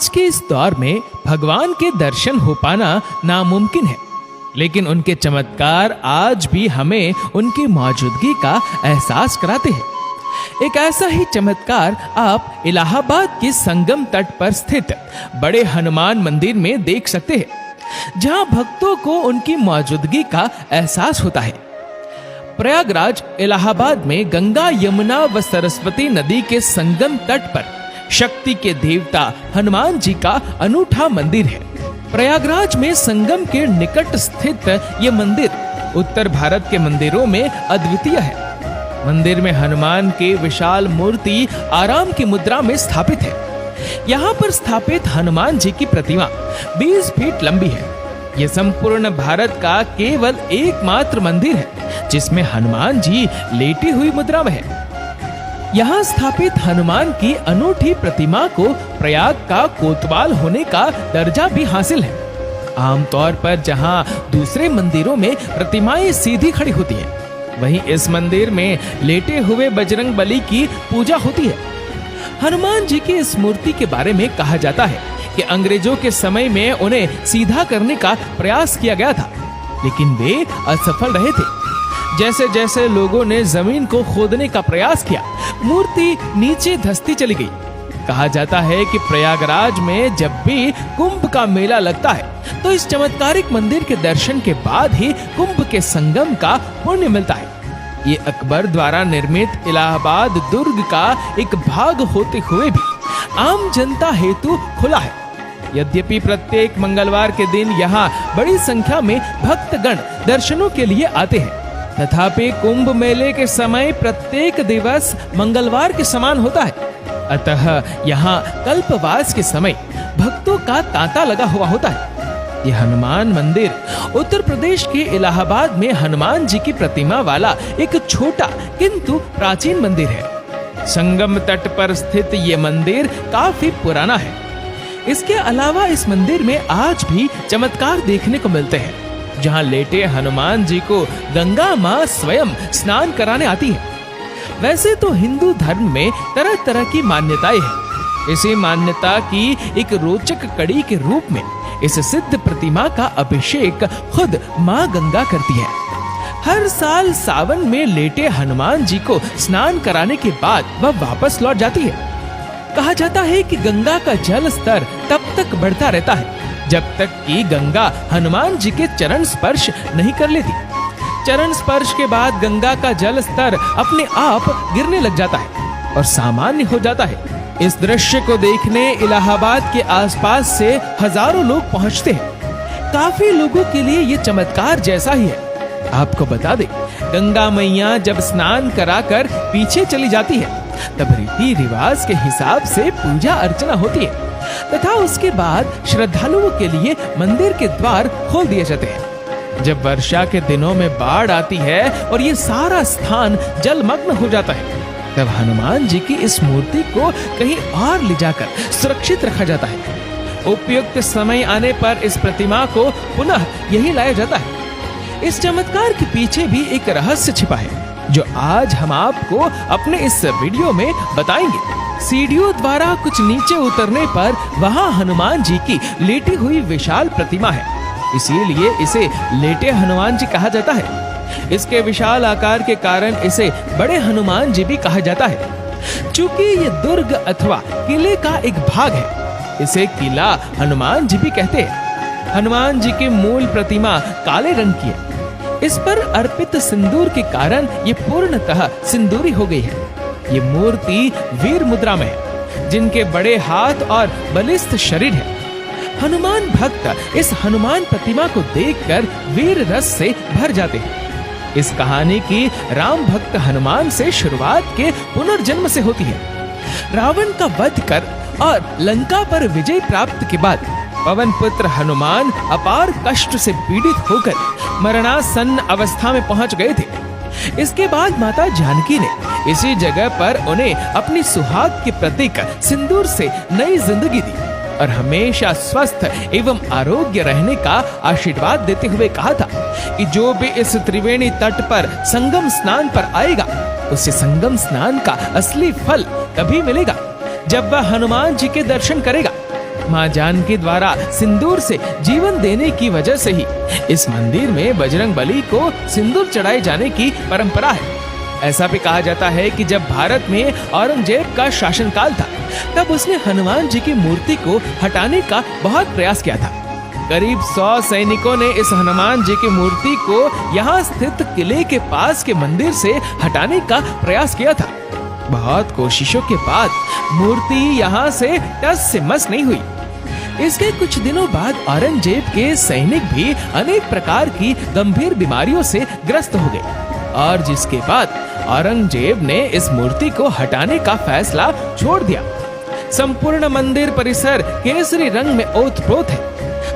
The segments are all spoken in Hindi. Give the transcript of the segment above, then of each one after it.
आज के इस दौर में भगवान के दर्शन हो पाना नामुमकिन है, लेकिन उनके चमत्कार आज भी हमें उनकी मौजूदगी का एहसास कराते हैं। एक ऐसा ही चमत्कार आप इलाहाबाद के संगम तट पर स्थित बड़े हनुमान मंदिर में देख सकते हैं, जहां भक्तों को उनकी मौजूदगी का एहसास होता है। प्रयागराज इलाहाबाद में गंगा, यमुना व सरस्वती नदी के संगम तट पर शक्ति के देवता हनुमान जी का अनूठा मंदिर है। प्रयागराज में संगम के निकट स्थित ये मंदिर उत्तर भारत के मंदिरों में अद्वितीय है। मंदिर में हनुमान की विशाल मूर्ति आराम की मुद्रा में स्थापित है। यहाँ पर स्थापित हनुमान जी की प्रतिमा 20 फीट लंबी है। यह संपूर्ण भारत का केवल एकमात्र मंदिर है जिसमें हनुमान जी लेटी हुई मुद्रा में है। यहाँ स्थापित हनुमान की अनूठी प्रतिमा को प्रयाग का कोतवाल होने का दर्जा भी हासिल है। आमतौर पर जहाँ दूसरे मंदिरों में प्रतिमाएं सीधी खड़ी होती हैं, वहीं इस मंदिर में लेटे हुए बजरंग बली की पूजा होती है। हनुमान जी की इस मूर्ति के बारे में कहा जाता है कि अंग्रेजों के समय में उन्हें सीधा करने का प्रयास किया गया था, लेकिन वे असफल रहे थे। जैसे जैसे लोगों ने जमीन को खोदने का प्रयास किया, मूर्ति नीचे धंसती चली गई। कहा जाता है कि प्रयागराज में जब भी कुंभ का मेला लगता है तो इस चमत्कारिक मंदिर के दर्शन के बाद ही कुंभ के संगम का पुण्य मिलता है। ये अकबर द्वारा निर्मित इलाहाबाद दुर्ग का एक भाग होते हुए भी आम जनता हेतु खुला है। यद्यपि प्रत्येक मंगलवार के दिन यहाँ बड़ी संख्या में भक्तगण दर्शनों के लिए आते हैं, तथापि कुंभ मेले के समय प्रत्येक दिवस मंगलवार के समान होता है। अतः यहाँ कल्पवास के समय भक्तों का तांता लगा हुआ होता है। यह हनुमान मंदिर उत्तर प्रदेश के इलाहाबाद में हनुमान जी की प्रतिमा वाला एक छोटा किंतु प्राचीन मंदिर है। संगम तट पर स्थित ये मंदिर काफी पुराना है। इसके अलावा इस मंदिर में आज भी चमत्कार देखने को मिलते हैं, जहां लेटे हनुमान जी को गंगा माँ स्वयं स्नान कराने आती है। वैसे तो हिंदू धर्म में तरह तरह की मान्यताएं हैं। इसी मान्यता की एक रोचक कड़ी के रूप में इस सिद्ध प्रतिमा का अभिषेक खुद माँ गंगा करती है। हर साल सावन में लेटे हनुमान जी को स्नान कराने के बाद वह वापस लौट जाती है। कहा जाता है कि गंगा का जल स्तर तब तक बढ़ता रहता है जब तक कि गंगा हनुमान जी के चरण स्पर्श नहीं कर लेती। चरण स्पर्श के बाद गंगा का जल स्तर अपने आप गिरने लग जाता है और सामान्य हो जाता है। इस दृश्य को देखने इलाहाबाद के आसपास से हजारों लोग पहुंचते हैं। काफी लोगों के लिए ये चमत्कार जैसा ही है। आपको बता दें, गंगा मैया जब स्नान कराकर पीछे चली जाती है, तब रीति रिवाज के हिसाब से पूजा अर्चना होती है तथा उसके बाद श्रद्धालुओं के लिए मंदिर के द्वार खोल दिए जाते हैं। जब वर्षा के दिनों में बाढ़ आती है और ये सारा स्थान जलमग्न हो जाता है, तब हनुमान जी की इस मूर्ति को कहीं और ले जाकर सुरक्षित रखा जाता है। उपयुक्त समय आने पर इस प्रतिमा को पुनः यही लाया जाता है। इस चमत्कार के पीछे भी एक रहस्य छिपा है, जो आज हम आपको अपने इस वीडियो में बताएंगे। सीढ़ियों द्वारा कुछ नीचे उतरने पर वहां हनुमान जी की लेटी हुई विशाल प्रतिमा है, इसीलिए इसे लेटे हनुमान जी कहा जाता है। इसके विशाल आकार के कारण इसे बड़े हनुमान जी भी कहा जाता है। चूंकि ये दुर्ग अथवा किले का एक भाग है, इसे किला हनुमान जी भी कहते हैं। हनुमान जी की मूल प्रतिमा काले रंग की है। इस पर अर्पित सिंदूर के कारण ये पूर्णतः सिंदूरी हो गई है। ये मूर्ति वीर मुद्रा में है, जिनके बड़े हाथ और बलिष्ठ शरीर है। हनुमान भक्त इस हनुमान प्रतिमा को देखकर वीर रस से भर जाते हैं। इस कहानी की राम भक्त हनुमान से शुरुआत के पुनर्जन्म से होती है। रावण का वध कर और लंका पर विजय प्राप्त के बाद पवन पुत्र हनुमान अपार कष्ट से पीड़ित होकर मरणासन्न अवस्था में पहुंच गए थे। इसके बाद माता जानकी ने इसी जगह पर उन्हें अपनी सुहाग के प्रतीक सिंदूर से नई जिंदगी दी और हमेशा स्वस्थ एवं आरोग्य रहने का आशीर्वाद देते हुए कहा था कि जो भी इस त्रिवेणी तट पर संगम स्नान पर आएगा, उसे संगम स्नान का असली फल तभी मिलेगा जब वह हनुमान जी के दर्शन करेगा। मां जानकी द्वारा सिंदूर से जीवन देने की वजह से ही इस मंदिर में बजरंगबली को सिंदूर चढ़ाए जाने की परंपरा है। ऐसा भी कहा जाता है कि जब भारत में औरंगजेब का शासनकाल था, तब उसने हनुमान जी की मूर्ति को हटाने का बहुत प्रयास किया था। करीब 100 सैनिकों ने इस हनुमान जी की मूर्ति को यहाँ स्थित किले के पास के मंदिर से हटाने का प्रयास किया था। बहुत कोशिशों के बाद मूर्ति यहाँ से टस से मस नहीं हुई। इसके कुछ दिनों बाद औरंगजेब के सैनिक भी अनेक प्रकार की गंभीर बीमारियों से ग्रस्त हो गए और जिसके बाद औरंगजेब ने इस मूर्ति को हटाने का फैसला छोड़ दिया। संपूर्ण मंदिर परिसर केसरी रंग में ओतप्रोत है।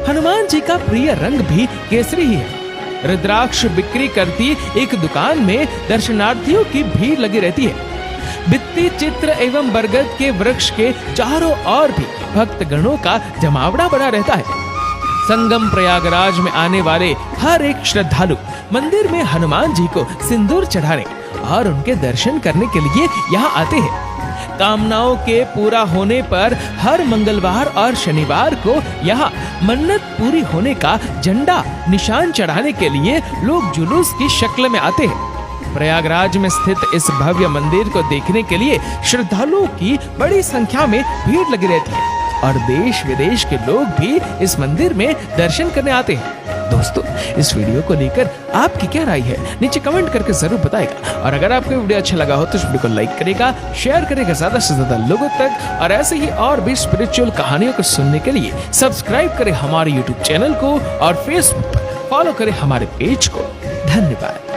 हनुमान जी का प्रिय रंग भी केसरी ही है। रुद्राक्ष बिक्री करती एक दुकान में दर्शनार्थियों की भीड़ लगी रहती है। भित्ति चित्र एवं बरगद के वृक्ष के चारों ओर भी भक्तगणों का जमावड़ा बना रहता है। संगम प्रयागराज में आने वाले हर एक श्रद्धालु मंदिर में हनुमान जी को सिंदूर चढ़ाने और उनके दर्शन करने के लिए यहाँ आते हैं। कामनाओं के पूरा होने पर हर मंगलवार और शनिवार को यहाँ मन्नत पूरी होने का झंडा निशान चढ़ाने के लिए लोग जुलूस की शक्ल में आते हैं। प्रयागराज में स्थित इस भव्य मंदिर को देखने के लिए श्रद्धालुओं की बड़ी संख्या में भीड़ लगी रहती है और देश विदेश के लोग भी इस मंदिर में दर्शन करने आते हैं। दोस्तों, इस वीडियो को लेकर आपकी क्या राय है, नीचे कमेंट करके जरूर बताएगा। और अगर आपको वीडियो अच्छा लगा हो तो इस वीडियो को लाइक करेगा, शेयर करेगा ज्यादा से ज्यादा लोगों तक, और ऐसे ही और भी स्पिरिचुअल कहानियों को सुनने के लिए सब्सक्राइब करें हमारे यूट्यूब चैनल को और फेसबुक पर फॉलो करें हमारे पेज को। धन्यवाद।